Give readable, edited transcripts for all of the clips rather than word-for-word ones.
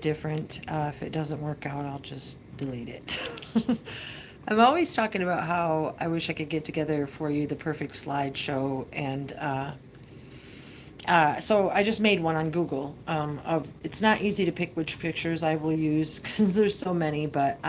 different. If it doesn't work out, I'll just delete it. I'm always talking about how I wish I could get together for you the perfect slideshow, and so I just made one on Google. Of it's not easy to pick which pictures I will use because there's so many. But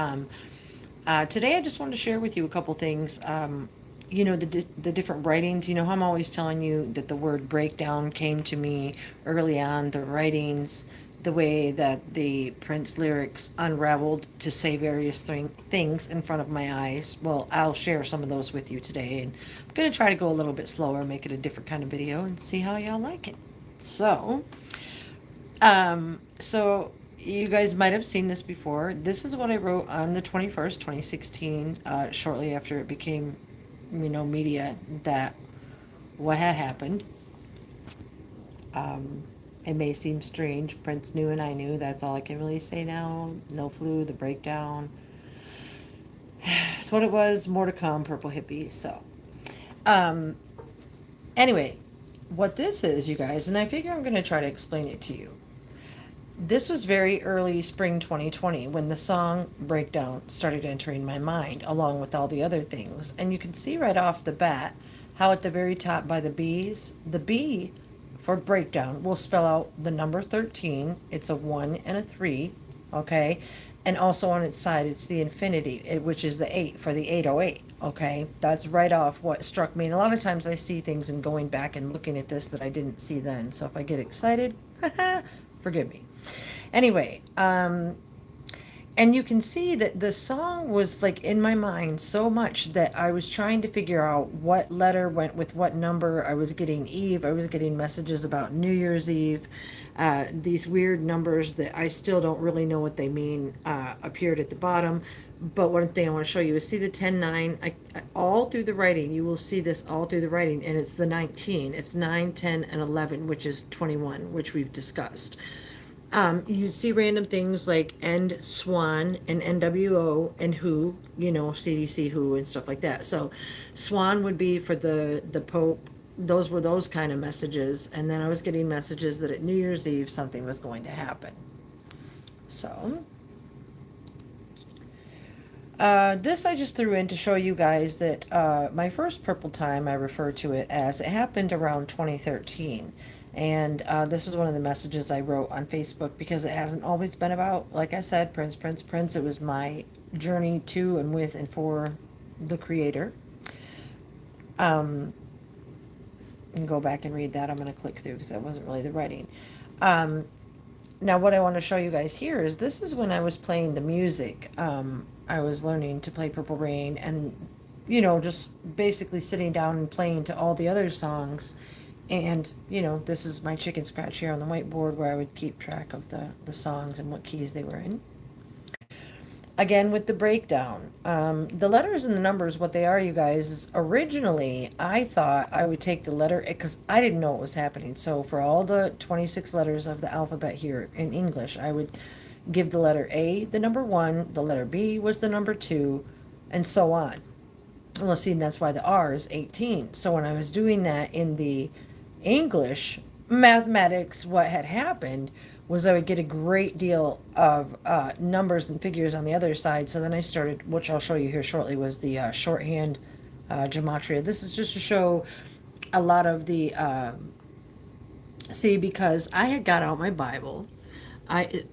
today I just wanted to share with you a couple things. The different writings. You know how I'm always telling you that the word breakdown came to me early on. The writings, the way that the Prince lyrics unraveled to say various things in front of my eyes. Well, I'll share some of those with you today, and I'm gonna try to go a little bit slower, make it a different kind of video, and see how y'all like it. So you guys might have seen this before. This is what I wrote on the 21st, 2016, shortly after it became, media, that what had happened. It may seem strange. Prince knew and I knew. That's all I can really say now. No flu, the breakdown. That's what it was. More to come, Purple Hippie. So, anyway, what this is, you guys, and I figure I'm going to try to explain it to you. This was very early spring 2020 when the song Breakdown started entering my mind, along with all the other things. And you can see right off the bat how at the very top by the B's, the B for breakdown will spell out the number 13. It's a 1 and a 3, okay? And also on its side, it's the infinity, which is the 8 for the 808, okay? That's right off what struck me. And a lot of times I see things and going back and looking at this that I didn't see then. So if I get excited, forgive me. Anyway, and you can see that the song was like in my mind so much that I was trying to figure out what letter went with what number. I was getting Eve. I was getting messages about New Year's Eve. These weird numbers that I still don't really know what they mean appeared at the bottom. But one thing I want to show you is see the 10, 9. All through the writing, you will see this all through the writing, and it's the 19. It's 9, 10, and 11, which is 21, which we've discussed. You see random things like end swan and NWO and who, CDC who and stuff like that. So swan would be for the Pope. Those were those kind of messages. And then I was getting messages that at New Year's Eve something was going to happen. So this I just threw in to show you guys that my first purple time, I refer to it as, it happened around 2013. And this is one of the messages I wrote on Facebook because it hasn't always been about, like I said, Prince, Prince, Prince. It was my journey to and with and for the Creator. And go back and read that. I'm going to click through because that wasn't really the writing. Now what I want to show you guys here is this is when I was playing the music. I was learning to play Purple Rain and, just basically sitting down and playing to all the other songs. And, this is my chicken scratch here on the whiteboard where I would keep track of the songs and what keys they were in. Again, with the breakdown, the letters and the numbers, what they are, you guys, is originally I thought I would take the letter, because I didn't know what was happening. So for all the 26 letters of the alphabet here in English, I would give the letter A the number 1, the letter B was the number 2, and so on. Well, see, that's why the R is 18. So when I was doing that in the English mathematics, what had happened was I would get a great deal of numbers and figures on the other side. So then I started, which I'll show you here shortly, was the shorthand gematria. This is just to show a lot of the, see, because I had got out my Bible.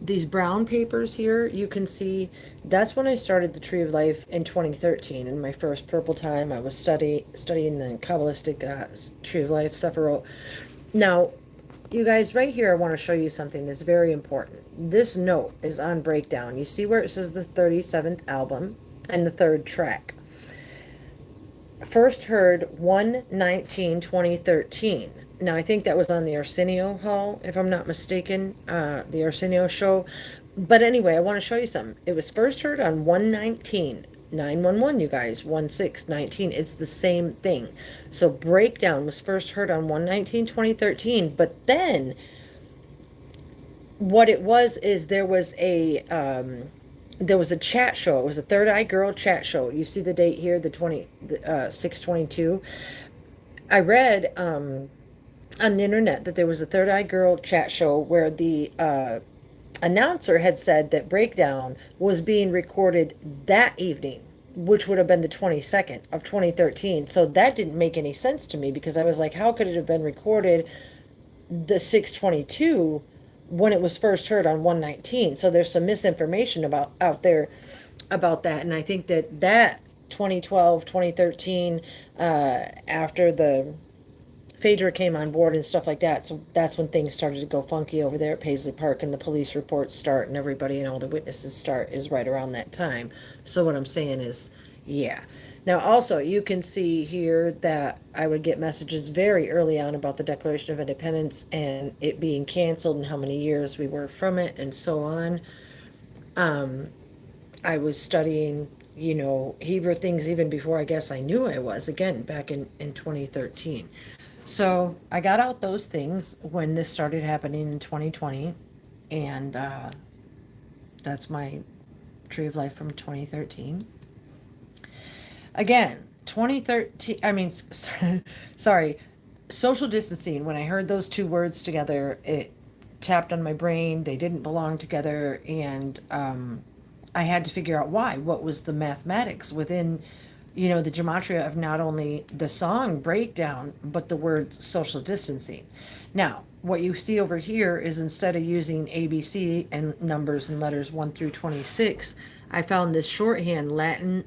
These brown papers here, you can see, that's when I started the Tree of Life in 2013. In my first purple time, I was studying the Kabbalistic Tree of Life, Sephiroth. Now, you guys, right here, I want to show you something that's very important. This note is on breakdown. You see where it says the 37th album and the 3rd track. First heard 1/19/2013. Now, I think that was on the Arsenio Hall, if I'm not mistaken, the Arsenio show. But anyway, I want to show you something. It was first heard on 1/19, 911, you guys, 1/6/19. It's the same thing. So breakdown was first heard on 1/19/2013. But then what it was is there was a chat show. It was a Third Eye Girl chat show. You see the date here, the 6/22. I read on the internet that there was a Third Eye Girl chat show where the announcer had said that Breakdown was being recorded that evening, which would have been the 22nd of 2013. So that didn't make any sense to me, because I was like, how could it have been recorded the 622 when it was first heard on 119? So there's some misinformation about out there about that. And I think that 2012, 2013, after the Phaedra came on board and stuff like that. So that's when things started to go funky over there at Paisley Park, and the police reports start and everybody and all the witnesses start is right around that time. So what I'm saying is, yeah. Now also you can see here that I would get messages very early on about the Declaration of Independence and it being canceled and how many years we were from it and so on. I was studying, Hebrew things even before I guess I knew I was, again, back in 2013. So I got out those things when this started happening in 2020, and that's my Tree of Life from 2013. Again, 2013, I mean, sorry, social distancing, when I heard those two words together, it tapped on my brain. They didn't belong together, and I had to figure out why. What was the mathematics within, the gematria of not only the song breakdown, but the word social distancing. Now, what you see over here is, instead of using ABC and numbers and letters 1 through 26, I found this shorthand Latin.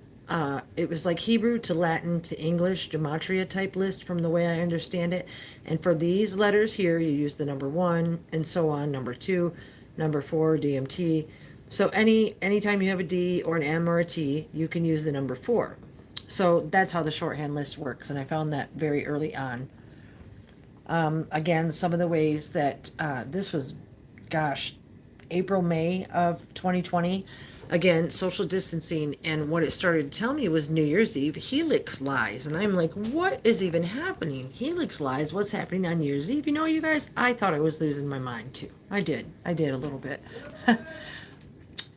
It was like Hebrew to Latin to English gematria type list from the way I understand it. And for these letters here, you use the number 1 and so on, number 2, number 4, DMT. So anytime you have a D or an M or a T, you can use the number 4. So that's how the shorthand list works, and I found that very early on. Again, some of the ways that this was, gosh, April, May of 2020. Again, social distancing, and what it started to tell me was New Year's Eve helix lies. And I'm like, what is even happening? Helix lies, what's happening on New Year's Eve? You guys, I thought I was losing my mind too. I did a little bit.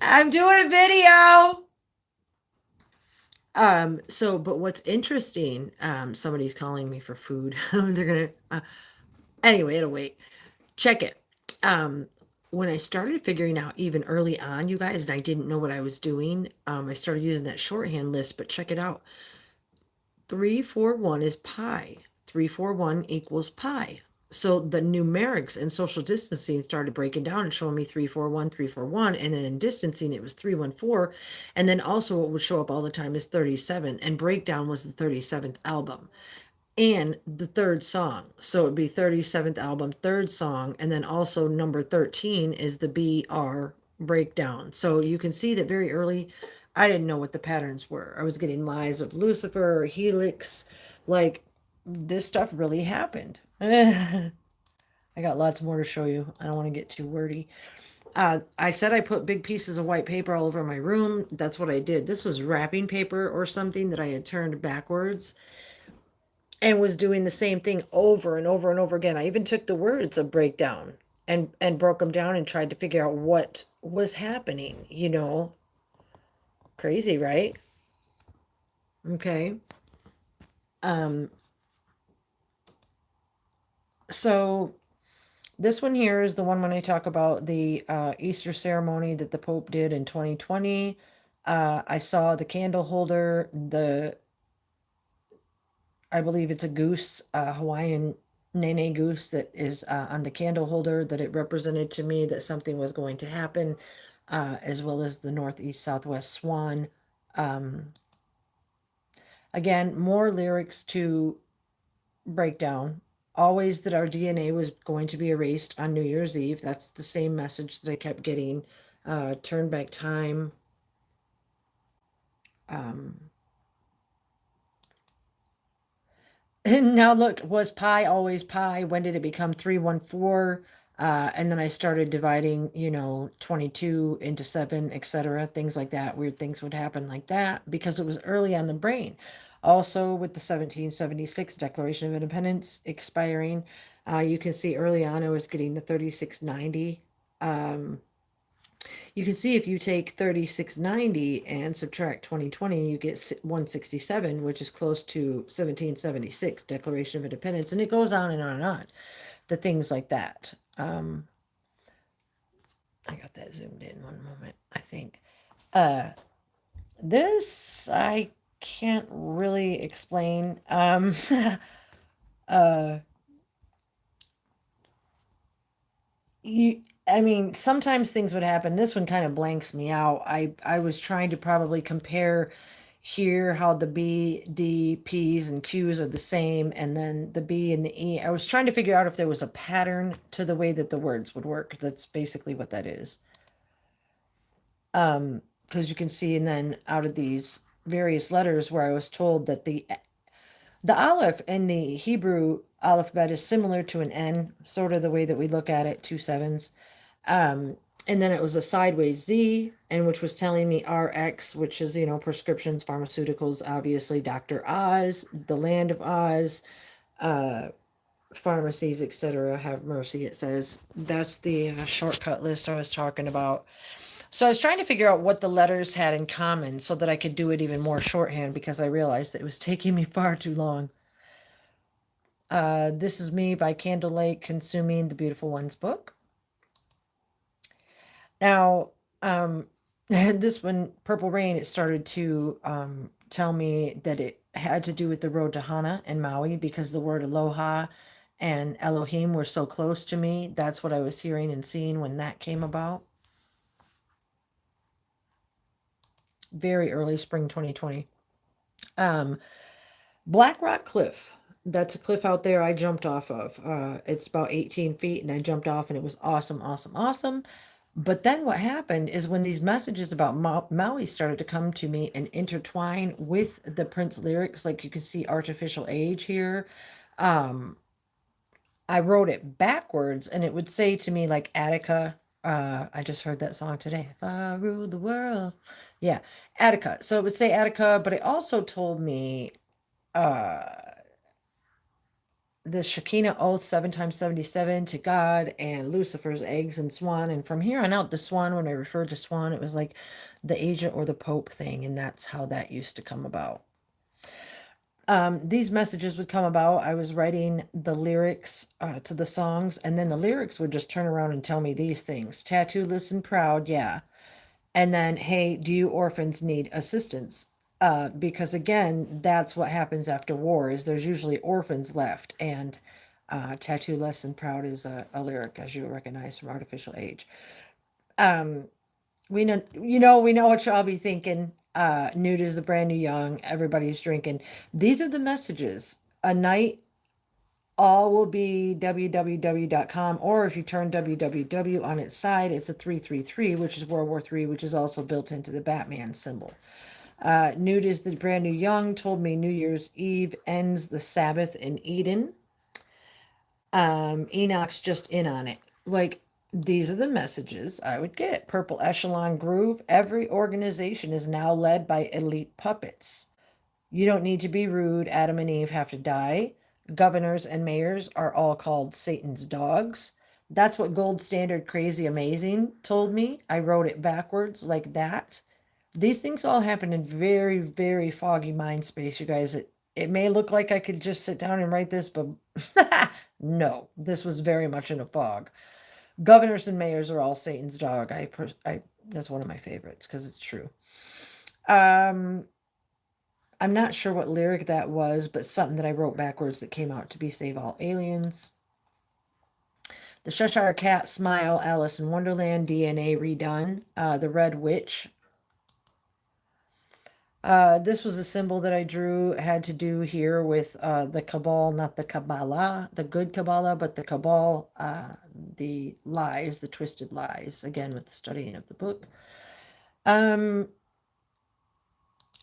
I'm doing a video. But what's interesting, somebody's calling me for food. They're gonna, anyway, it'll wait. Check it. When I started figuring out even early on, you guys, and I didn't know what I was doing, I started using that shorthand list, but check it out. 341 is pi. 341 equals pi. So the numerics and social distancing started breaking down and showing me 341, 341, and then in distancing it was 314. And then also what would show up all the time is 37, and breakdown was the 37th album and the third song. So it'd be 37th album, third song, and then also number 13 is the BR breakdown. So you can see that very early, I didn't know what the patterns were. I was getting lies of Lucifer or Helix. Like, this stuff really happened. I got lots more to show you. I don't want to get too wordy. I said I put big pieces of white paper all over my room. That's what I did. This was wrapping paper or something that I had turned backwards and was doing the same thing over and over and over again. I even took the words of breakdown and broke them down and tried to figure out what was happening, Crazy, right? Okay. So this one here is the one when I talk about the Easter ceremony that the Pope did in 2020. I saw the candle holder, I believe it's a goose, Hawaiian nene goose that is on the candle holder, that it represented to me that something was going to happen, as well as the northeast southwest swan. Again, more lyrics to breakdown. Always that our DNA was going to be erased on New Year's Eve. That's the same message that I kept getting. Turn back time. And now look, was pi always pi? When did it become 314? And then I started dividing, 22 into 7, etc. Things like that. Weird things would happen like that because it was early on the brain. Also, with the 1776 Declaration of Independence expiring, you can see early on I was getting the 3690. You can see if you take 3690 and subtract 2020, you get 167, which is close to 1776 Declaration of Independence. And it goes on and on and on. The things like that. I got that zoomed in one moment, I think. This I can't really explain. Uh, you, I mean, sometimes things would happen. This one kind of blanks me out. I was trying to probably compare here how the B, D, P's, and Q's are the same, and then the B and the E. I was trying to figure out if there was a pattern to the way that the words would work. That's basically what that is. Because you can see, and then out of these various letters where I was told that the aleph in the Hebrew alphabet is similar to an N, sort of the way that we look at it, two sevens. And then it was a sideways Z, and which was telling me RX, which is, prescriptions, pharmaceuticals, obviously, Dr. Oz, the land of Oz, pharmacies, etc. Have mercy, it says. That's the shortcut list I was talking about. So I was trying to figure out what the letters had in common so that I could do it even more shorthand because I realized that it was taking me far too long. This is me by Candlelight consuming the Beautiful Ones book. Now, this one, Purple Rain, it started to tell me that it had to do with the road to Hana and Maui because the word aloha and Elohim were so close to me. That's what I was hearing and seeing when that came about. Very early spring 2020. Black Rock Cliff. That's a cliff out there I jumped off of. It's about 18 feet, and I jumped off, and it was awesome, awesome, awesome. But then what happened is when these messages about Maui started to come to me and intertwine with the Prince lyrics, like you can see artificial age here, I wrote it backwards, and it would say to me like Attica. I just heard that song today. If I ruled the world. Yeah, Attica. So it would say Attica, but it also told me the Shekinah oath 7 times 77 to God and Lucifer's eggs and swan. And from here on out, the swan, when I referred to swan, it was like the agent or the Pope thing. And that's how that used to come about. These messages would come about. I was writing the lyrics to the songs, and then the lyrics would just turn around and tell me these things. Tattoo-less and proud, yeah. And then, hey, do you orphans need assistance? Because again, that's what happens after war is there's usually orphans left. And tattoo less than proud is a lyric, as you'll recognize from Artificial Age. We know what y'all be thinking. Nude is the brand new young. Everybody's drinking. These are the messages. A night, all will be www.com, or if you turn www on its side, it's a 333, which is World War III, which is also built into the Batman symbol. Nude is the brand new young, told me New Year's Eve ends the Sabbath in Eden. Enoch's just in on it. Like, these are the messages I would get. Purple Echelon Groove. Every organization is now led by elite puppets. You don't need to be rude. Adam and Eve have to die. Governors and mayors are all called Satan's dogs. That's what Gold Standard Crazy Amazing told me. I wrote it backwards like that. These things all happen in very, very foggy mind space, you guys. It may look like I could just sit down and write this, but no, this was very much in a fog. Governors and mayors are all Satan's dog. That's one of my favorites because it's true. I'm not sure what lyric that was, but something that I wrote backwards that came out to be Save All Aliens. The Cheshire Cat, Smile, Alice in Wonderland, DNA redone. The Red Witch. This was a symbol that I drew. It had to do here with the Cabal, not the Kabbalah, the good Kabbalah, but the Cabal, the lies, the twisted lies, again with the studying of the book.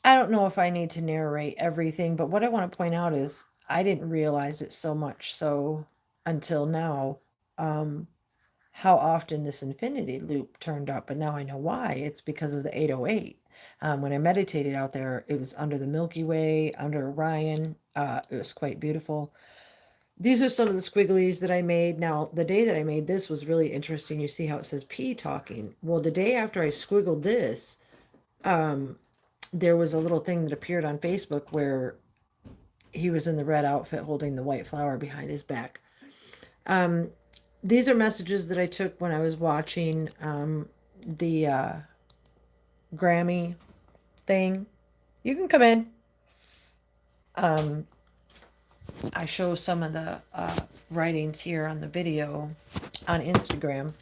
I don't know if I need to narrate everything, but what I want to point out is I didn't realize it so much so until now, how often this infinity loop turned up, and now I know why. It's because of the 808. When I meditated out there, it was under the Milky Way, under Orion. It was quite beautiful. These are some of the squigglies that I made. Now, the day that I made this was really interesting. You see how it says P talking. Well, the day after I squiggled this, there was a little thing that appeared on Facebook where he was in the red outfit holding the white flower behind his back. These are messages that I took when I was watching the Grammy thing. You can come in. Um, I show some of the writings here on the video on Instagram.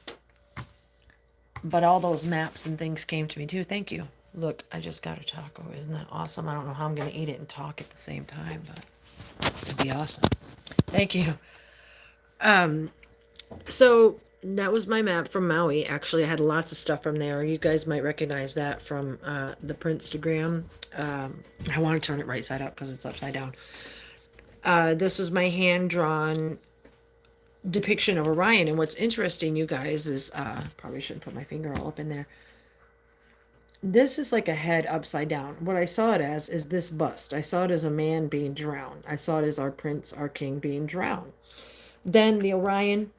But all those maps and things came to me too. Thank you. Look, I just got a taco. Isn't that awesome? I don't know how I'm going to eat it and talk at the same time, but it'd be awesome. Thank you. So that was my map from Maui. Actually, I had lots of stuff from there. You guys might recognize that from the Princegram. I want to turn it right side up because it's upside down. This was my hand-drawn depiction of Orion. And what's interesting, you guys, is probably shouldn't put my finger all up in there. This is like a head upside down. What I saw it as is this bust. I saw it as a man being drowned. I saw it as our prince, our king being drowned. Then the Orion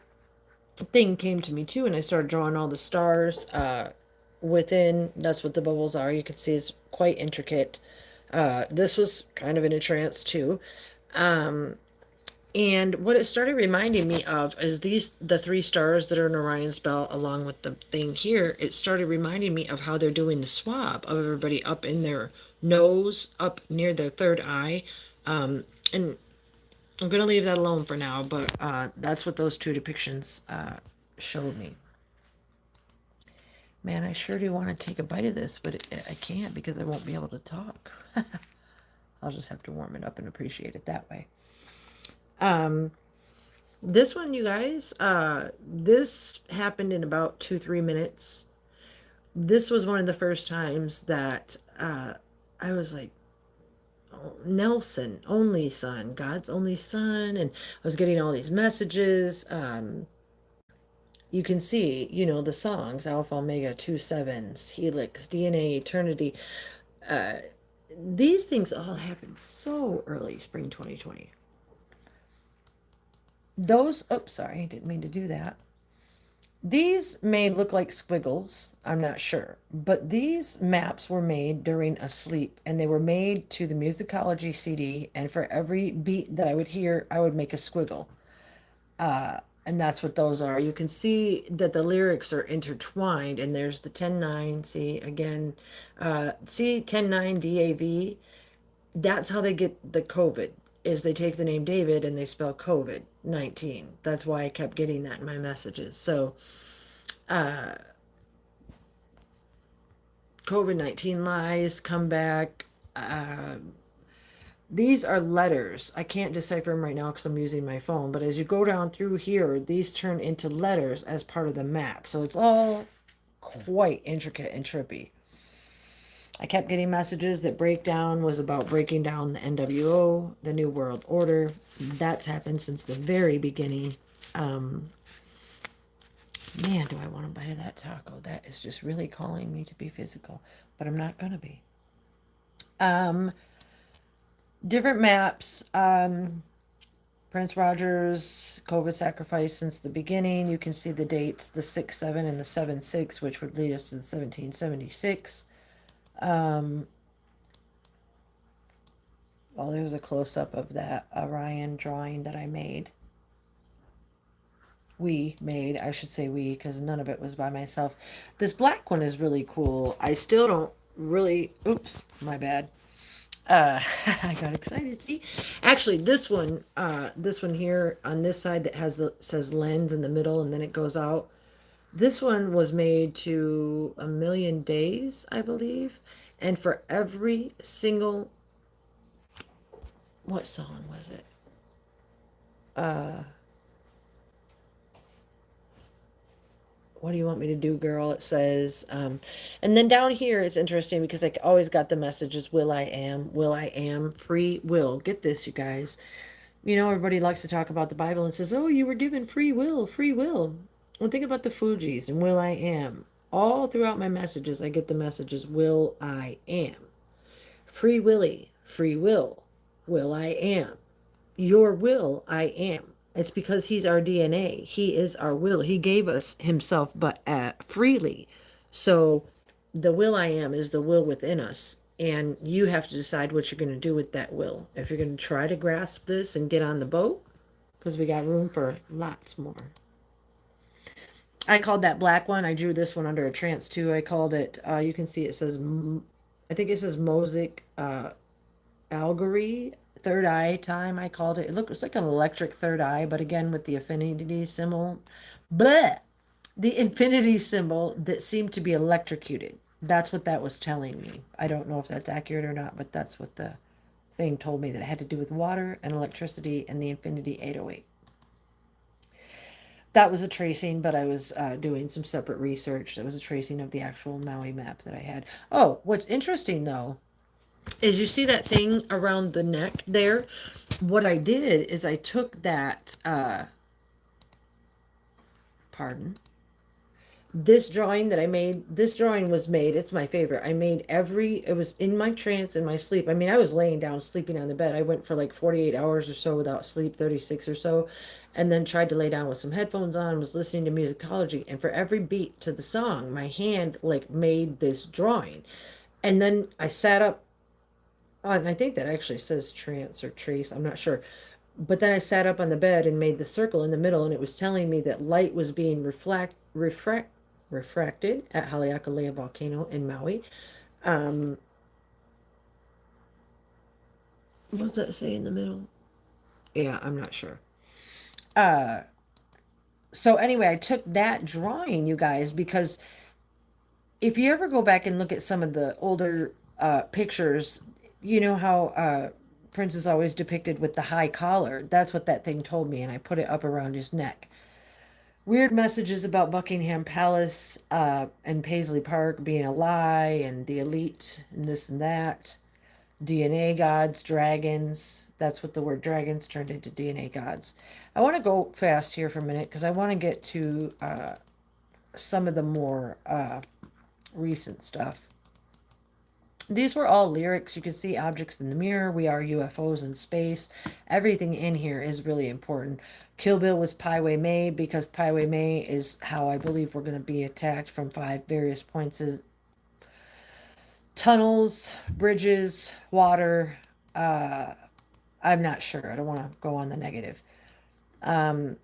thing came to me too, and I started drawing all the stars within. That's what the bubbles are. You can see it's quite intricate. This was kind of in a trance too. And what it started reminding me of is the three stars that are in Orion's belt, along with the thing here. It started reminding me of how they're doing the swab of everybody up in their nose, up near their third eye. And I'm going to leave that alone for now, but that's what those two depictions showed me. Man, I sure do want to take a bite of this, but I can't because I won't be able to talk. I'll just have to warm it up and appreciate it that way. This one, you guys, this happened in about 2-3 minutes. This was one of the first times that I was like, oh, Nelson, only son, God's only son, and I was getting all these messages. You can see, you know, the songs, Alpha, Omega, 2 sevens, Helix, DNA, Eternity. These things all happened so early, spring 2020. Those, oops, sorry, didn't mean to do that. These may look like squiggles, I'm not sure, but these maps were made during a sleep, and they were made to the musicology CD, and for every beat that I would hear, I would make a squiggle. And that's what those are. You can see that the lyrics are intertwined, and there's the 10-9, see, again, see 10-9 DAV. That's how they get the COVID, is they take the name David and they spell COVID-19. That's why I kept getting that in my messages. So, COVID-19 lies, come back. These are letters. I can't decipher them right now because I'm using my phone. But as you go down through here, these turn into letters as part of the map. So it's all quite intricate and trippy. I kept getting messages that breakdown was about breaking down the NWO, the New World Order. That's happened since the very beginning. Man, do I want to bite of that taco. That is just really calling me to be physical. But I'm not going to be. Different maps. Prince Rogers, COVID sacrifice since the beginning. You can see the dates, the 6-7 and the 7-6, which would lead us to the 1776. Well, there's a close-up of that Orion drawing that I made. I should say we, because none of it was by myself. This black one is really cool. I still don't really, oops, my bad. I got excited. See, actually, this one here on this side that says lens in the middle and then it goes out. This one was made to 1,000,000 days, I believe, and for every single, what song was it? What do you want me to do, girl? It says, and then down here it's interesting because I always got the messages, will I am, free will. Get this, you guys. You know, everybody likes to talk about the Bible and says, oh, you were given free will, free will. Well, think about the Fugees and will I am. All throughout my messages, I get the messages, will I am. Free Willy, free will I am. Your will I am. It's because he's our DNA. He is our will. He gave us himself, but freely. So the will I am is the will within us. And you have to decide what you're going to do with that will. If you're going to try to grasp this and get on the boat, because we got room for lots more. I called that black one. I drew this one under a trance too. I called it, you can see it says, I think it says Mosaic Allegory, third eye time. I called it. It looks like an electric third eye, but again with the infinity symbol. Bleh! The infinity symbol that seemed to be electrocuted. That's what that was telling me. I don't know if that's accurate or not, but that's what the thing told me, that it had to do with water and electricity and the infinity 808. That was a tracing, but I was doing some separate research. That was a tracing of the actual Maui map that I had. Oh, what's interesting though is you see that thing around the neck there? What I did is I took that, pardon, this drawing that I made, this drawing was made, it's my favorite. I made it was in my trance, in my sleep. I mean, I was laying down, sleeping on the bed. I went for like 48 hours or so without sleep, 36 or so, and then tried to lay down with some headphones on, was listening to musicology. And for every beat to the song, my hand like made this drawing. And then I sat up, and I think that actually says trance or trace, I'm not sure. But then I sat up on the bed and made the circle in the middle, and it was telling me that light was being refracted at Haleakala volcano in Maui. Um, what does that say in the middle? Yeah, I'm not sure. Uh, so anyway, I took that drawing, you guys, because if you ever go back and look at some of the older pictures, you know how Prince is always depicted with the high collar. That's what that thing told me, and I put it up around his neck. Weird messages about Buckingham Palace and Paisley Park being a lie, and the elite and this and that. DNA gods, dragons. That's what the word dragons turned into, DNA gods. I want to go fast here for a minute because I want to get to some of the more recent stuff. These were all lyrics. You can see objects in the mirror. We are UFOs in space. Everything in here is really important. Kill Bill was Paiwei Mei because Paiwei Mei is how I believe we're going to be attacked from 5 various points. Tunnels, bridges, water. I'm not sure. I don't want to go on the negative.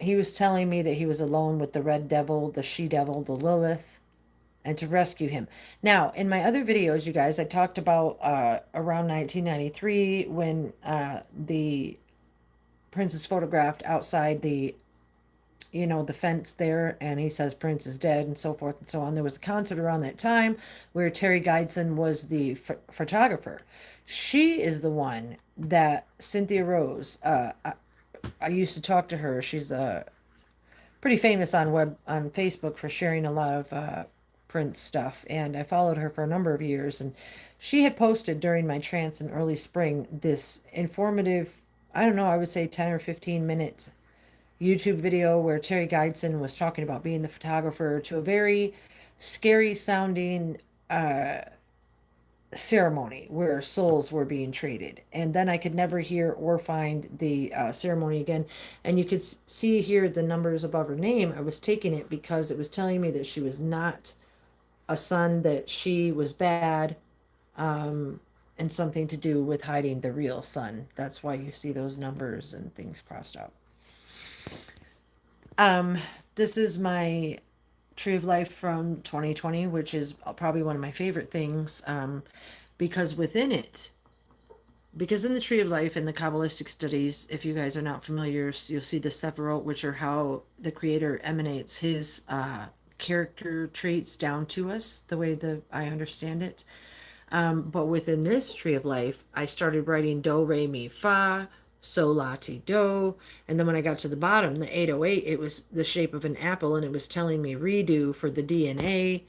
He was telling me that he was alone with the red devil, the she devil, the Lilith, and to rescue him. Now, in my other videos, you guys, I talked about around 1993 when the Prince is photographed outside the, the fence there, and he says Prince is dead and so forth and so on. There was a concert around that time where Terry Guidson was the photographer. She is the one that Cynthia Rose, I used to talk to her. She's pretty famous on Facebook for sharing a lot of Prince stuff, and I followed her for a number of years, and she had posted during my trance in early spring this informative, I don't know, I would say 10 or 15 minute YouTube video where Terry Guidson was talking about being the photographer to a very scary sounding ceremony where souls were being traded. And then I could never hear or find the ceremony again. And you could see here the numbers above her name. I was taking it because it was telling me that she was not a son, that she was bad, and something to do with hiding the real son. That's why you see those numbers and things crossed out. This is my Tree of Life from 2020, which is probably one of my favorite things, because within it, because in the Tree of Life in the Kabbalistic studies, if you guys are not familiar, you'll see the Sephirot, which are how the Creator emanates his character traits down to us, the way that I understand it. But within this Tree of Life, I started writing Do, Re, Mi, Fa, So, La, Ti, Do. And then when I got to the bottom, the 808, it was the shape of an apple, and it was telling me redo for the DNA,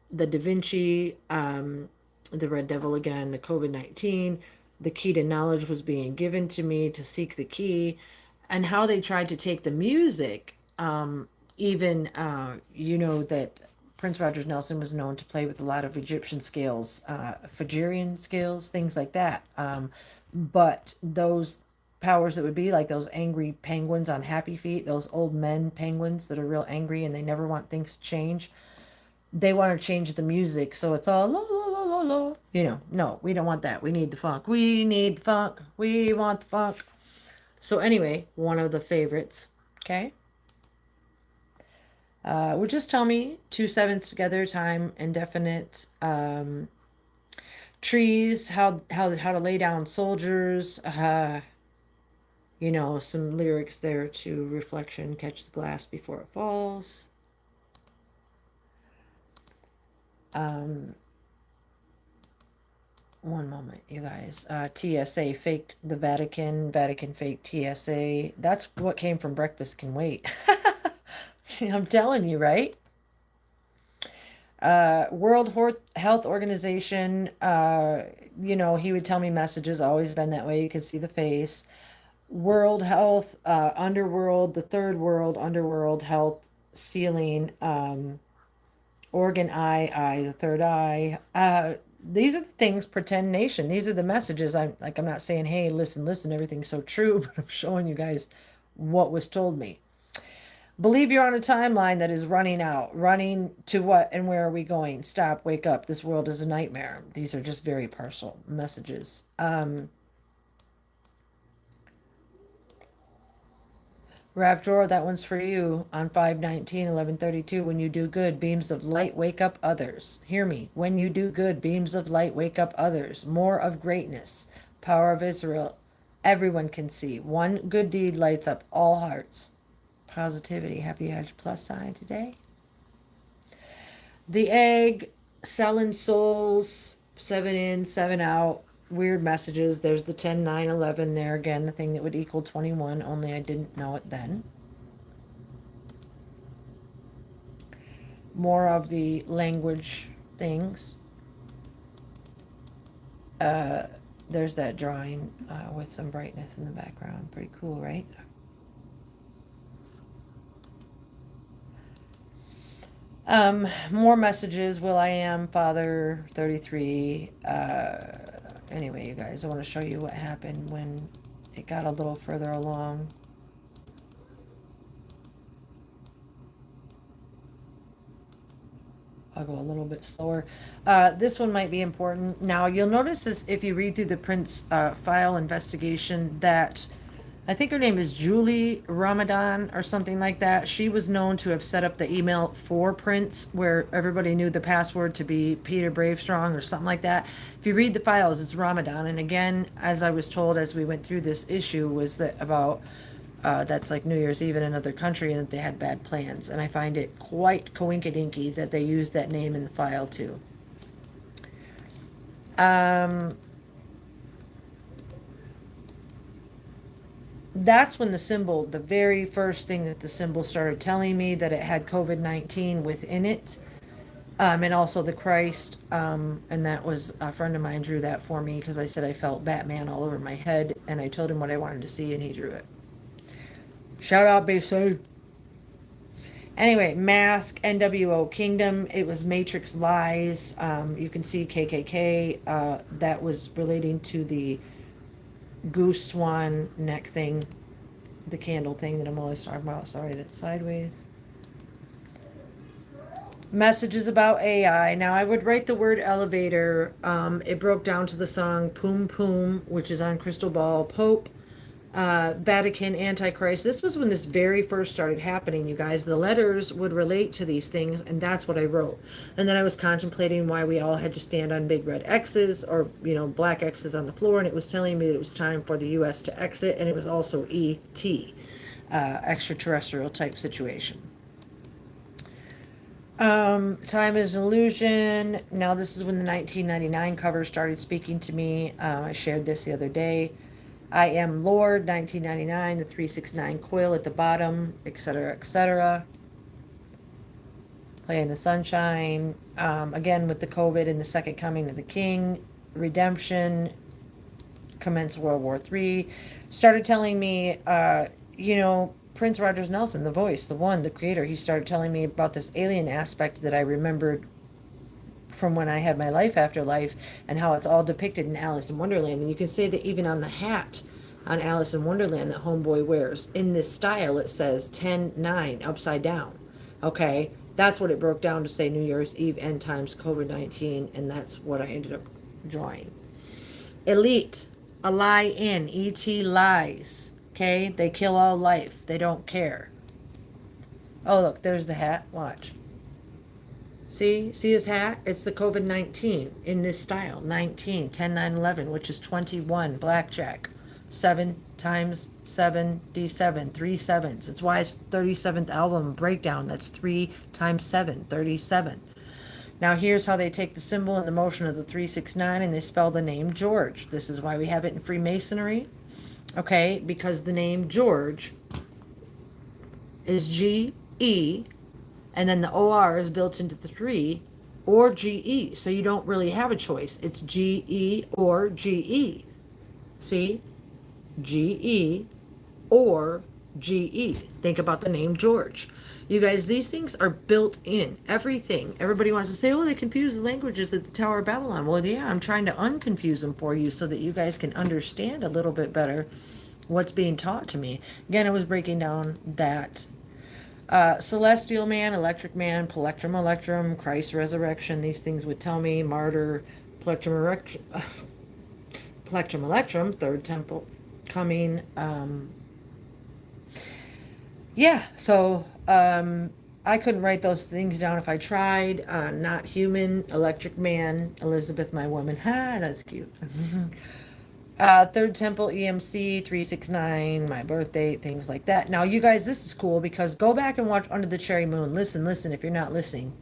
the Da Vinci, the Red Devil again, the COVID-19, the key to knowledge was being given to me to seek the key, and how they tried to take the music, even, that Prince Rogers Nelson was known to play with a lot of Egyptian scales, Phrygian scales, things like that. But those powers that would be like those angry penguins on Happy Feet, those old men penguins that are real angry and they never want things to change. They want to change the music, so it's all lo lo lo lo lo. No, we don't want that. We need the funk. We need the funk. We want the funk. So anyway, one of the favorites. Okay. Would just tell me 2 sevens together, time indefinite. Trees, how to lay down soldiers. Some lyrics there to reflection, catch the glass before it falls. One moment, you guys. TSA faked the Vatican. Vatican faked TSA. That's what came from Breakfast Can Wait. I'm telling you, right? World Health Organization. He would tell me messages. Always been that way. You could see the face. World Health, Underworld, the Third World, Underworld Health Ceiling, Organ Eye, the Third Eye. These are the things, Pretend Nation. These are the messages. I'm not saying, hey, listen, everything's so true, but I'm showing you guys what was told me. Believe you're on a timeline that is running out. Running to what and where are we going? Stop, wake up. This world is a nightmare. These are just very personal messages. Rav Drawer, that one's for you on 5/19/11/32. When you do good, beams of light wake up others. Hear me. When you do good, beams of light wake up others. More of greatness. Power of Israel. Everyone can see. One good deed lights up all hearts. Positivity. Happy you had your plus sign today. The egg. Selling souls. 7 in, 7 out. Weird messages. There's the 10, 9, 11 there again, the thing that would equal 21, only I didn't know it then. More of the language things. There's that drawing with some brightness in the background. Pretty cool, right? More messages. Will I Am, Father, 33. Anyway, you guys, I want to show you what happened when it got a little further along. I'll go a little bit slower. This one might be important. Now, you'll notice this if you read through the Prince file investigation that I think her name is Julie Ramadan or something like that. She was known to have set up the email for Prince where everybody knew the password to be Peter Bravestrong or something like that. If you read the files, it's Ramadan. And again, as I was told as we went through this issue, was that about that's like New Year's Eve in another country and that they had bad plans. And I find it quite coinkydinky that they used that name in the file too. That's when the symbol, the very first thing that the symbol started telling me that it had COVID-19 within it, and also the Christ, and that was a friend of mine drew that for me because I said I felt Batman all over my head, and I told him what I wanted to see, and he drew it. Shout out, BC. Anyway, Mask, NWO Kingdom, it was Matrix Lies. You can see KKK, that was relating to the goose swan neck thing, the candle thing that I'm always talking about. Sorry, that's sideways. Messages about AI. Now, I would write the word elevator. It broke down to the song Poom Poom, which is on Crystal Ball. Pope, Vatican, Antichrist. This was when this very first started happening, you guys. The letters would relate to these things, and that's what I wrote. And then I was contemplating why we all had to stand on big red X's or, black X's on the floor, and it was telling me that it was time for the U.S. to exit, and it was also E.T., extraterrestrial type situation. Time is an illusion. Now, this is when the 1999 cover started speaking to me. I shared this the other day. I Am Lord, 1999, the 369 coil at the bottom, etc., etc. Play in the Sunshine. Again, with the COVID and the second coming of the King. Redemption. Commence World War III. Started telling me, Prince Rogers Nelson, the voice, the one, the creator, he started telling me about this alien aspect that I remembered from when I had my life after life and how it's all depicted in Alice in Wonderland. And you can say that even on the hat on Alice in Wonderland that Homeboy wears, in this style, it says 10-9 upside down. Okay, that's what it broke down to say New Year's Eve, end times, COVID-19, and that's what I ended up drawing. Elite, a lie in, E.T. lies. Okay, they kill all life. They don't care. Oh, look, there's the hat. Watch. See his hat? It's the COVID-19 in this style. 19, 10, 9, 11, which is 21, blackjack. 7 times 77, 3 sevens. It's why it's 37th album breakdown. That's 3 times 7, 37. Now here's how they take the symbol and the motion of the 369 and they spell the name George. This is why we have it in Freemasonry. Okay, because the name George is G-E, and then the OR is built into the 3 or GE. So you don't really have a choice. It's GE or GE. See? GE or GE. Think about the name George. You guys, these things are built in. Everything. Everybody wants to say, oh, they confuse the languages at the Tower of Babylon. Well, yeah, I'm trying to unconfuse them for you so that you guys can understand a little bit better what's being taught to me. Again, I was breaking down that celestial man, electric man, plectrum, electrum, Christ's resurrection. These things would tell me martyr, plectrum, plectrum, electrum, third temple coming. Yeah, so I couldn't write those things down if I tried. Not human, electric man, Elizabeth, my woman. Ha, that's cute. Third temple, EMC, 369, my birth date, things like that. Now, you guys, this is cool because go back and watch Under the Cherry Moon. Listen, if you're not listening.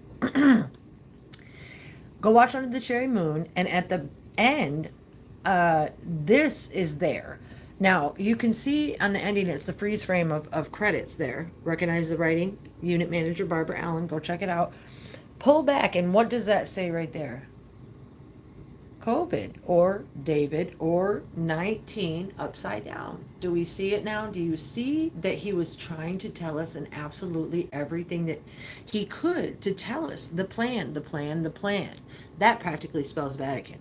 Go watch Under the Cherry Moon, and at the end, this is there. Now, you can see on the ending, it's the freeze frame of credits there. Recognize the writing? Unit Manager Barbara Allen. Go check it out. Pull back, and what does that say right there? COVID or David or 19 upside down. Do we see it now? Do you see that he was trying to tell us and absolutely everything that he could to tell us the plan, the plan, the plan? That practically spells Vatican.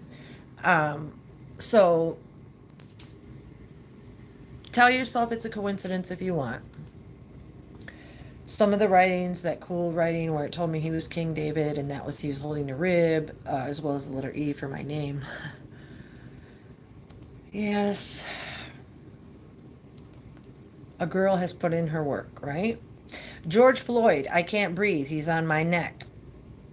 So tell yourself it's a coincidence if you want. Some of the writings, that cool writing where it told me he was King David and that was he was holding a rib, as well as the letter E for my name. Yes. A girl has put in her work, right? George Floyd, I can't breathe. He's on my neck.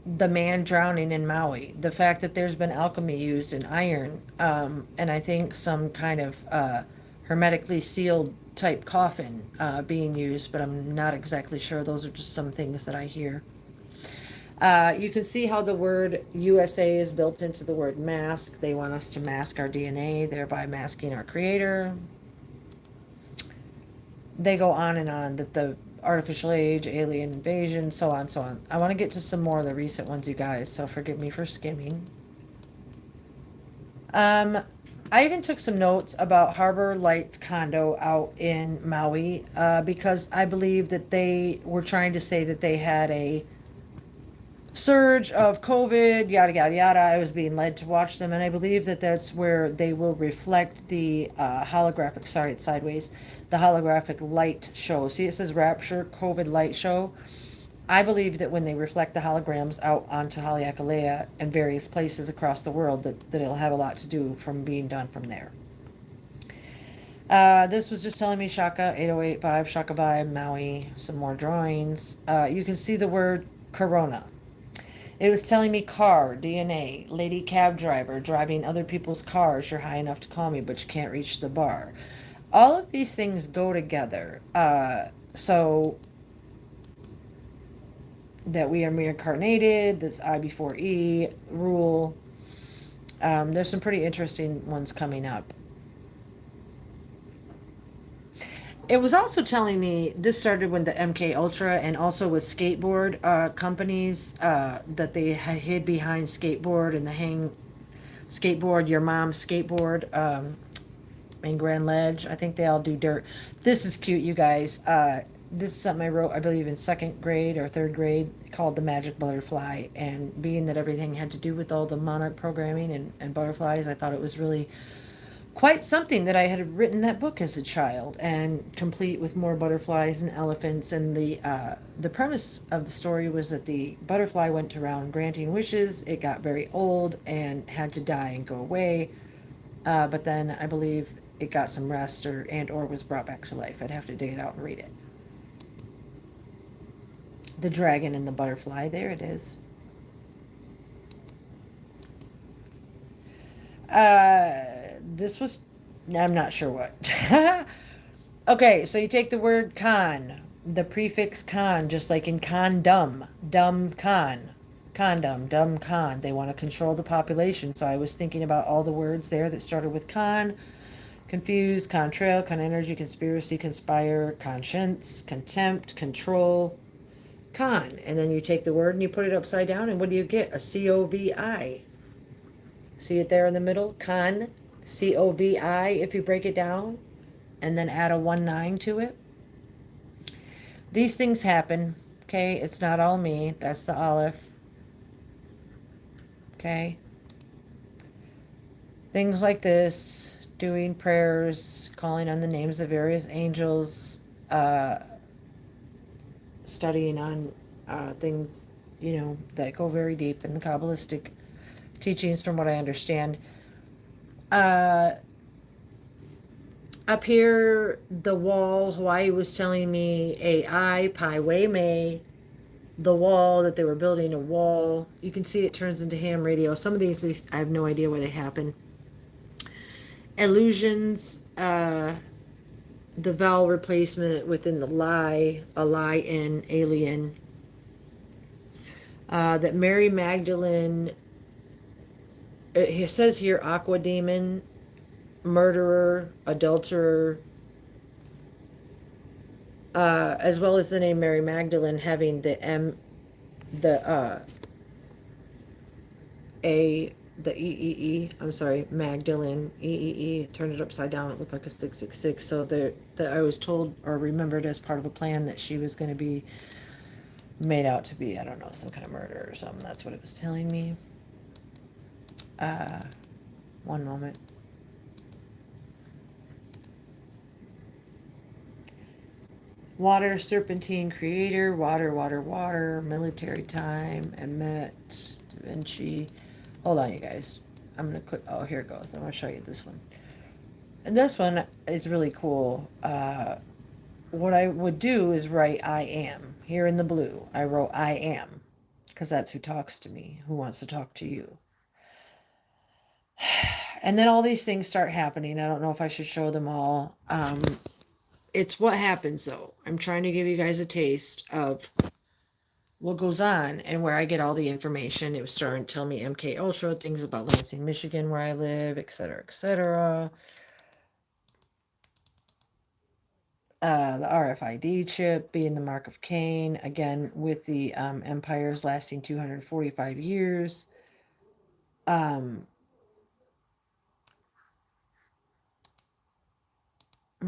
The man drowning in Maui. The fact that there's been alchemy used in iron, and I think some kind of hermetically sealed type coffin being used, but I'm not exactly sure. Those are just some things that I hear. You can see how the word USA is built into the word mask. They want us to mask our DNA, thereby masking our creator. They go on and on that the artificial age, alien invasion, so on, so on. I want to get to some more of the recent ones, you guys, so forgive me for skimming. I even took some notes about Harbor Lights condo out in Maui because I believe that they were trying to say that they had a surge of COVID, yada, yada, yada. I was being led to watch them, and I believe that that's where they will reflect the holographic, sorry, it's sideways, the holographic light show. See, it says Rapture COVID light show. I believe that when they reflect the holograms out onto Haleakala and various places across the world, that it'll have a lot to do from being done from there. This was just telling me Shaka, 8085, Shaka Vibe, Maui, some more drawings. You can see the word Corona. It was telling me car, DNA, lady cab driver, driving other people's cars. You're high enough to call me, but you can't reach the bar. All of these things go together. So that we are reincarnated, this I before E rule. There's some pretty interesting ones coming up. It was also telling me this started with the MK Ultra and also with skateboard companies that they hid behind skateboard and the hang skateboard, your mom's skateboard in Grand Ledge. I think they all do dirt. This is cute, you guys. This is something I wrote, I believe, in second grade or third grade, called The Magic Butterfly. And being that everything had to do with all the monarch programming and butterflies, I thought it was really quite something that I had written that book as a child, and complete with more butterflies and elephants. And the premise of the story was that the butterfly went around granting wishes. It got very old and had to die and go away. But then I believe it got some rest or was brought back to life. I'd have to dig it out and read it. The dragon and the butterfly. There it is. This was, I'm not sure what. Okay, so you take the word con, the prefix con, just like in condom, dumb con, condom, dumb con. They want to control the population. So I was thinking about all the words there that started with con: confuse, contrail, con energy, conspiracy, conspire, conscience, contempt, control, con. And then you take the word and you put it upside down, and what do you get? A COVI. See it there in the middle? Con, COVI, if you break it down, and then add a 1-9 to it. These things happen, okay? It's not all me. That's the Aleph, okay? Things like this, doing prayers, calling on the names of various angels, studying on things, you know, that go very deep in the Kabbalistic teachings from what I understand. Up here, the wall, Hawaii was telling me AI, Pai Wei, the wall that they were building a wall. You can see it turns into ham radio. Some of these I have no idea where they happen. Illusions, the vowel replacement within the lie, a lie in alien. That Mary Magdalene, it says here aqua demon, murderer, adulterer, as well as the name Mary Magdalene having the M, the I'm sorry, Magdalene, turned it upside down, it looked like a 666, so that I was told or remembered as part of a plan that she was going to be made out to be, I don't know, some kind of murder or something. That's what it was telling me. One moment. Water, serpentine, creator, water, military time, Emmet, Da Vinci. Hold on, you guys. I'm going to click. Oh, here it goes. I'm going to show you this one. And this one is really cool. What I would do is write I am. Here in the blue, I wrote I am, because that's who talks to me, who wants to talk to you. And then all these things start happening. I don't know if I should show them all. It's what happens, though. I'm trying to give you guys a taste of what goes on and where I get all the information. It was starting to tell me MK Ultra, things about Lansing, Michigan, where I live, etc., etc. The RFID chip being the mark of Cain, again, with the empires lasting 245 years. I'm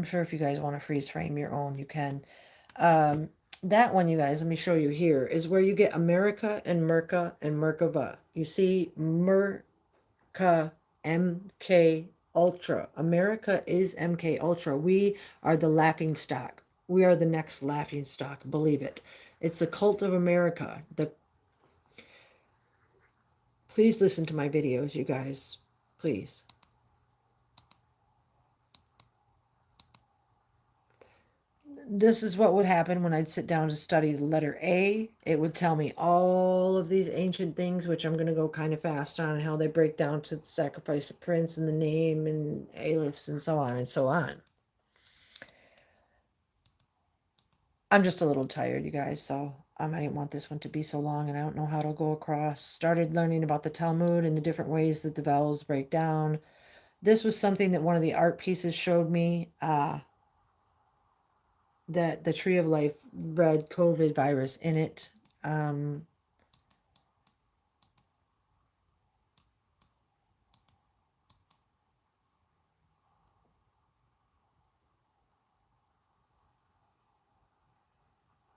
sure if you guys want to freeze frame your own, you can. That one, you guys, let me show you here, is where you get America and Merca and Merkava. You see Merca, MK Ultra. America is MK Ultra. We are the laughing stock. We are the next laughing stock. Believe it. It's the cult of America. Please listen to my videos, you guys. Please. This is what would happen when I'd sit down to study the letter A. It would tell me all of these ancient things, which I'm going to go kind of fast on, how they break down to the sacrifice of Prince and the name and Alephs and so on and so on. I'm just a little tired, you guys, so I didn't want this one to be so long, and I don't know how to go across. Started learning about the Talmud and the different ways that the vowels break down. This was something that one of the art pieces showed me, that the Tree of Life read COVID virus in it.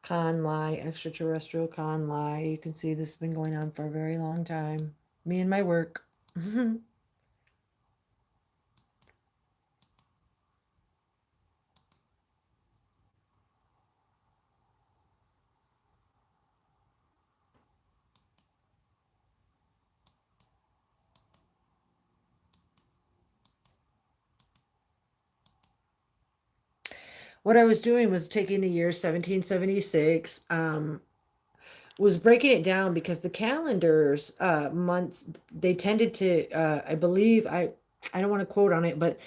Con lie, extraterrestrial con lie. You can see this has been going on for a very long time. Me and my work. What I was doing was taking the year 1776, was breaking it down because the calendars months, they tended to I believe, I don't want to quote on it, but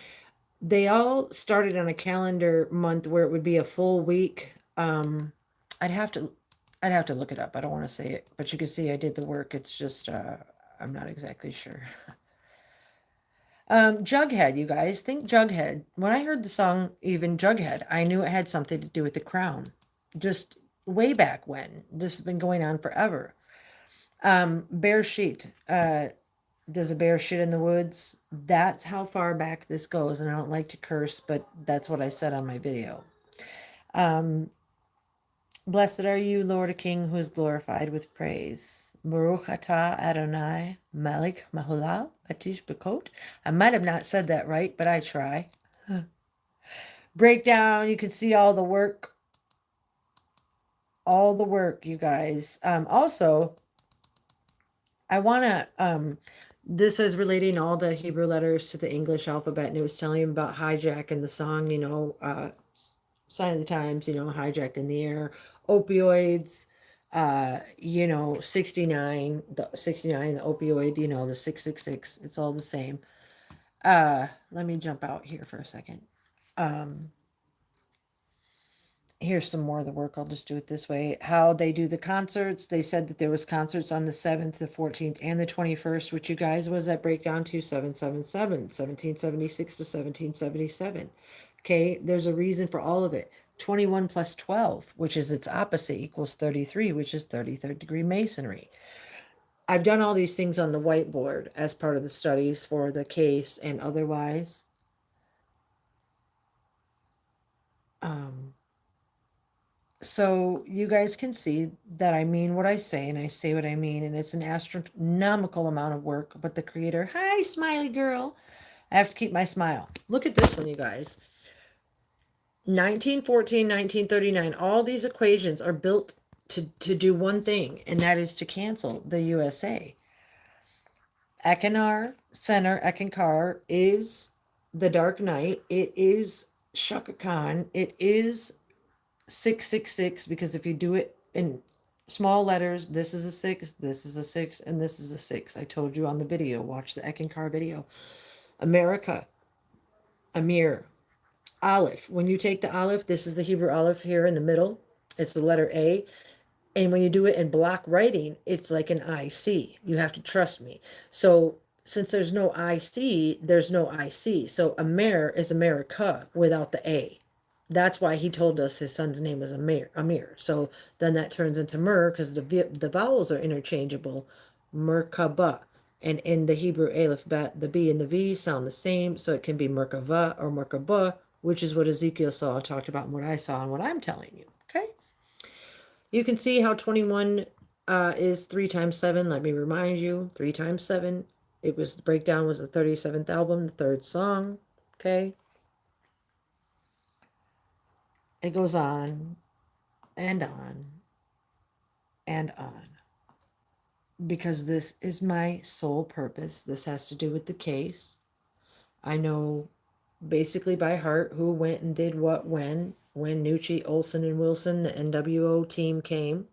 they all started on a calendar month where it would be a full week. I'd have to I'd have to look it up. I don't want to say it, but you can see I did the work. It's just I'm not exactly sure. Jughead, you guys, think Jughead. When I heard the song, even Jughead, I knew it had something to do with the crown. Just way back when. This has been going on forever. Bear sheet. Does a bear shit in the woods? That's how far back this goes. And I don't like to curse, but that's what I said on my video. Blessed are you, Lord, a King, who is glorified with praise. Baruch atah Adonai, Malik Mahulal, Batish Bakot. I might have not said that right, but I try. Breakdown, you can see all the work. All the work, you guys. Also, I want to, this is relating all the Hebrew letters to the English alphabet, and it was telling him about hijack in the song, Sign of the Times, hijacked in the air, opioids, 69, the opioid, the 666, it's all the same. Let me jump out here for a second. Here's some more of the work. I'll just do it this way. How they do the concerts. They said that there was concerts on the 7th, the 14th, and the 21st, which you guys was that breakdown to 777, 1776 to 1777. Okay, there's a reason for all of it. 21 plus 12, which is its opposite, equals 33, which is 33rd degree masonry. I've done all these things on the whiteboard as part of the studies for the case and otherwise. So you guys can see that I mean what I say, and I say what I mean, and it's an astronomical amount of work, but the creator, hi, smiley girl. I have to keep my smile. Look at this one, you guys. 1914, 1939, all these equations are built to do one thing, and that is to cancel the USA. Ekanar, center, Ekankar is the Dark Knight. It is Shaka Khan. It is 666, because if you do it in small letters, this is a 6, this is a 6, and this is a 6. I told you on the video. Watch the Ekankar video. America, Amir, Aleph. When you take the Aleph, this is the Hebrew Aleph here in the middle. It's the letter A. And when you do it in block writing, it's like an IC. You have to trust me. So since there's no IC, there's no IC. So Amir is America without the A. That's why he told us his son's name was Amir. So then that turns into Mer, because the vowels are interchangeable. Merkaba. And in the Hebrew Aleph, the B and the V sound the same. So it can be Merkava or Merkaba, which is what Ezekiel saw, talked about, and what I saw, and what I'm telling you. Okay? You can see how 21 is 3 times 7. Let me remind you, 3 times 7. It was, the breakdown was the 37th album, the 3rd song. Okay? It goes on and on and on, because this is my sole purpose. This has to do with the case. I know basically by heart who went and did what when Nucci, Olson, and Wilson, the NWO team, came.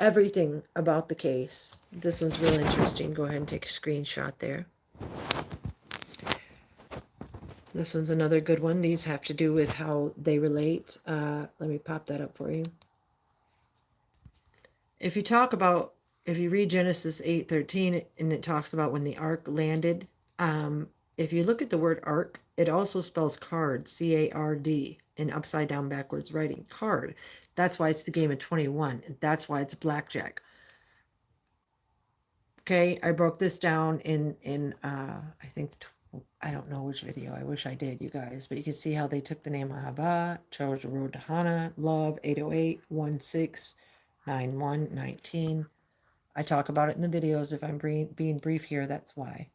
Everything about the case. This one's real interesting. Go ahead and take a screenshot there. This one's another good one. These have to do with how they relate. Let me pop that up for you. If you read Genesis 8:13, and it talks about when the ark landed, if you look at the word ark, it also spells card, C-A-R-D, in upside down backwards writing, card. That's why it's the game of 21. That's why it's blackjack. Okay, I broke this down in I think, I don't know which video. I wish I did, you guys. But you can see how they took the name Ahava, chose the road to Hana, love, 808, 16, 91, 19. I talk about it in the videos. If I'm being brief here, that's why.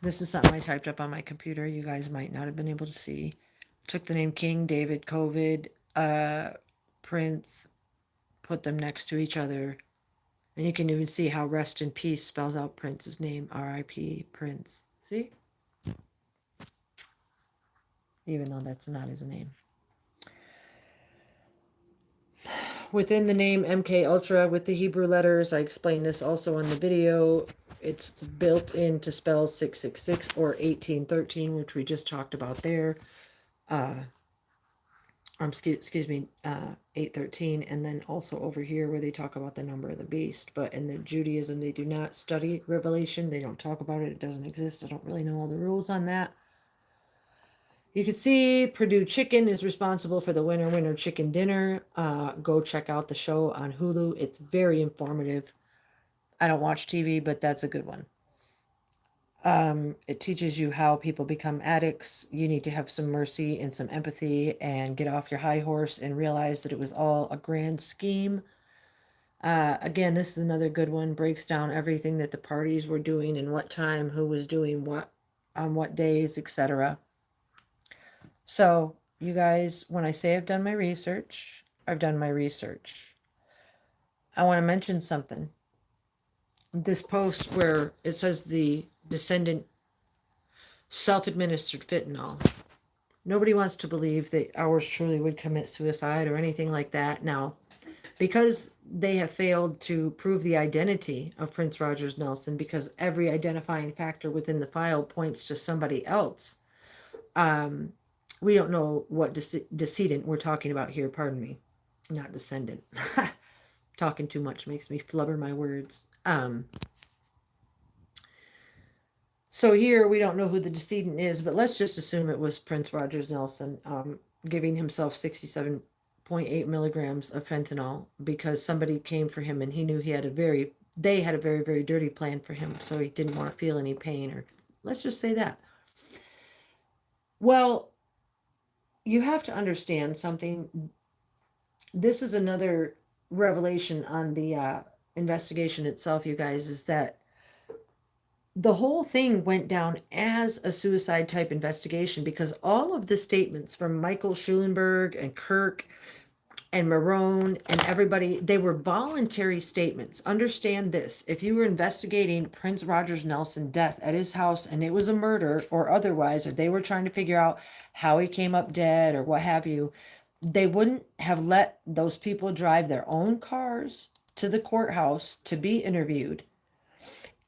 This is something I typed up on my computer. You guys might not have been able to see. Took the name King, David, COVID, Prince, put them next to each other. And you can even see how rest in peace spells out Prince's name, R.I.P. Prince. See? Even though that's not his name. within the name MK Ultra with the Hebrew letters, I explained this also in the video. It's built in to spell 666 or 1813, which we just talked about there. Excuse me, 813, and then also over here where they talk about the number of the beast. But in the Judaism, they do not study Revelation. They don't talk about it. It doesn't exist. I don't really know all the rules on that. You can see Purdue Chicken is responsible for the Winner Chicken Dinner. Go check out the show on Hulu. It's very informative. I don't watch TV, but that's a good one. It teaches you how people become addicts. You need to have some mercy and some empathy and get off your high horse and realize that it was all a grand scheme. Again, this is another good one. Breaks down everything that the parties were doing and what time, who was doing what, on what days, etc. So, you guys, when I say I've done my research, I've done my research. I want to mention something. This post where it says the descendant self-administered fentanyl. Nobody wants to believe that ours truly would commit suicide or anything like that. Now, because they have failed to prove the identity of Prince Rogers Nelson, because every identifying factor within the file points to somebody else, we don't know what decedent we're talking about here. Pardon me. Not descendant. Talking too much makes me flubber my words. So here we don't know who the decedent is, but let's just assume it was Prince Rogers Nelson, giving himself 67.8 milligrams of fentanyl because somebody came for him and he knew they had a very, very dirty plan for him. So he didn't want to feel any pain, or let's just say that. Well, you have to understand something. This is another revelation on the investigation itself, you guys, is that the whole thing went down as a suicide type investigation because all of the statements from Michael Schulenberg and Kirk and Marone and everybody, they were voluntary statements. Understand this. If you were investigating Prince Rogers Nelson death at his house and it was a murder or otherwise, or they were trying to figure out how he came up dead or what have you, they wouldn't have let those people drive their own cars to the courthouse to be interviewed.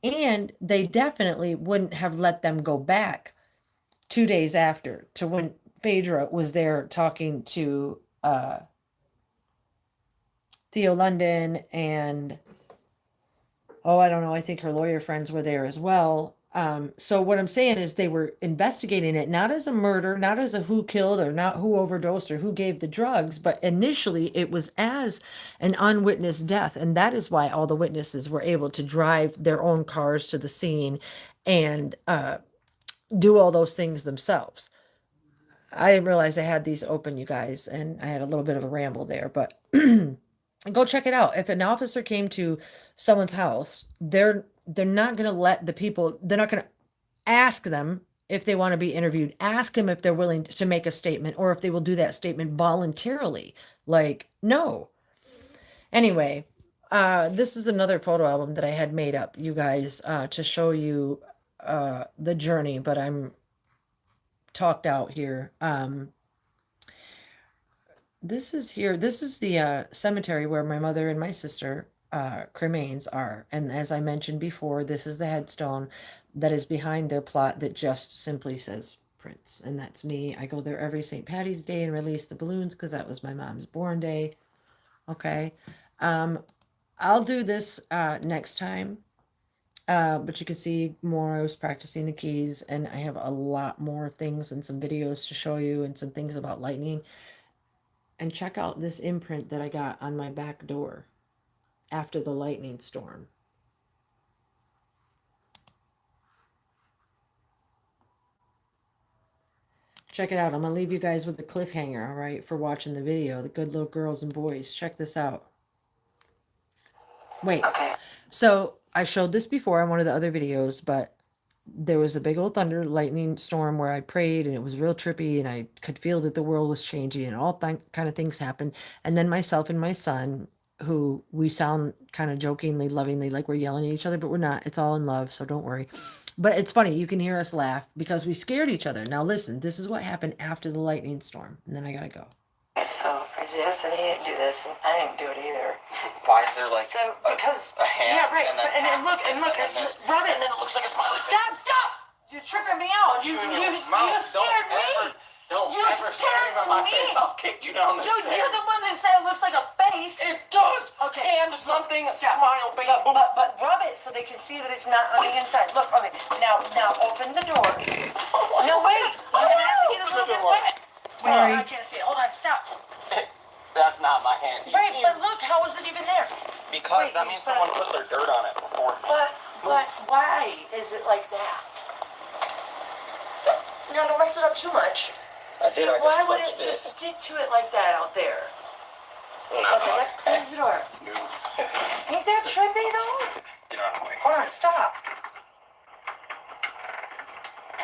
And they definitely wouldn't have let them go back 2 days after to when Phaedra was there talking to Theo London and, I don't know, I think her lawyer friends were there as well. So what I'm saying is they were investigating it not as a murder, not as a who killed or not who overdosed or who gave the drugs, but initially it was as an unwitnessed death. And that is why all the witnesses were able to drive their own cars to the scene and do all those things themselves. I didn't realize I had these open, you guys, and I had a little bit of a ramble there, but go check it out. If an officer came to someone's house, they're not going to let the people, they're not going to ask them if they want to be interviewed. Ask them if they're willing to make a statement or if they will do that statement voluntarily. Like, no. Anyway, this is another photo album that I had made up, you guys, to show you the journey, but I'm talked out here. This is the cemetery where my mother and my sister cremains are. And as I mentioned before, this is the headstone that is behind their plot that just simply says Prince. And that's me. I go there every St. Patty's Day and release the balloons because that was my mom's born day. Okay. I'll do this next time. But you can see more. I was practicing the keys and I have a lot more things and some videos to show you and some things about lightning. And check out this imprint that I got on my back door after the lightning storm. Check it out. I'm going to leave you guys with the cliffhanger, all right, for watching the video. The good little girls and boys. Check this out. Wait. Okay. So I showed this before on one of the other videos, but there was a big old thunder lightning storm where I prayed and it was real trippy and I could feel that the world was changing and all kind of things happened. And then myself and my son, who we sound kind of jokingly, lovingly, like we're yelling at each other, but we're not. It's all in love, so don't worry. But it's funny. You can hear us laugh because we scared each other. Now listen, this is what happened after the lightning storm. And then I got to go. Okay, so is this, and he didn't do this, and I didn't do it either. Why is there like a hand? Yeah, right. And then look, it's Robin. And then it looks like a smiley face. Stop! You're tripping me out. You scared me. Don't ever scream at my face. I'll kick you down the stairs. Dude, you're the one that said it looks like a face. It does. Okay. And something smile face. But rub it so they can see that it's not on the inside. Look, okay. Now open the door. No, wait. You're gonna have to get a little bit wet. Wait, I can't see it. Hold on, stop. That's not my hand. Right, but look, how is it even there? Because that means someone put their dirt on it before. But why is it like that? No, don't mess it up too much. See, why would it just stick to it like that out there? Okay, let's close the door. Ain't that trippy though? Get out of the way. Hold on, stop.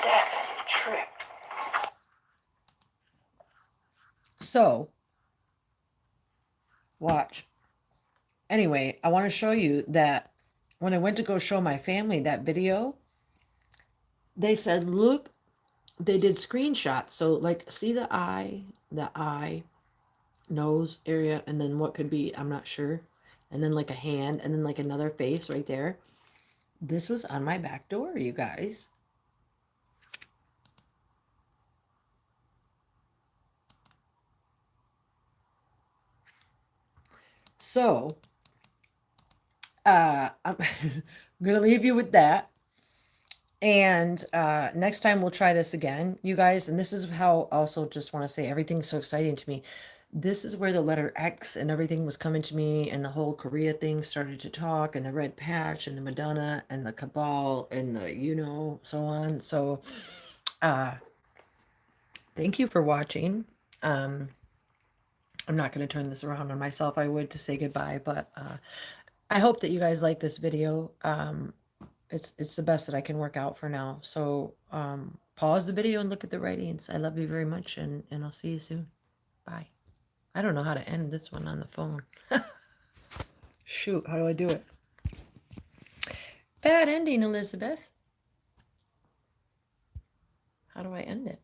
That is a trip. So, watch. Anyway, I want to show you that when I went to go show my family that video, they said, look, they did screenshots. So like, see the eye, nose area, and then what could be, I'm not sure. And then like a hand, and then like another face right there. This was on my back door, you guys. So, I'm going to leave you with that. And next time we'll try this again, you guys. And this is how, also just want to say, everything's so exciting to me. This is where the letter X and everything was coming to me, and the whole Korea thing started to talk, and the red patch and the Madonna and the Cabal and the, so on. So thank you for watching. I'm not going to turn this around on myself. I would to say goodbye, but I hope that you guys like this video. It's the best that I can work out for now. So pause the video and look at the writings. I love you very much, and I'll see you soon. Bye. I don't know how to end this one on the phone. Shoot, how do I do it? Bad ending, Elizabeth. How do I end it?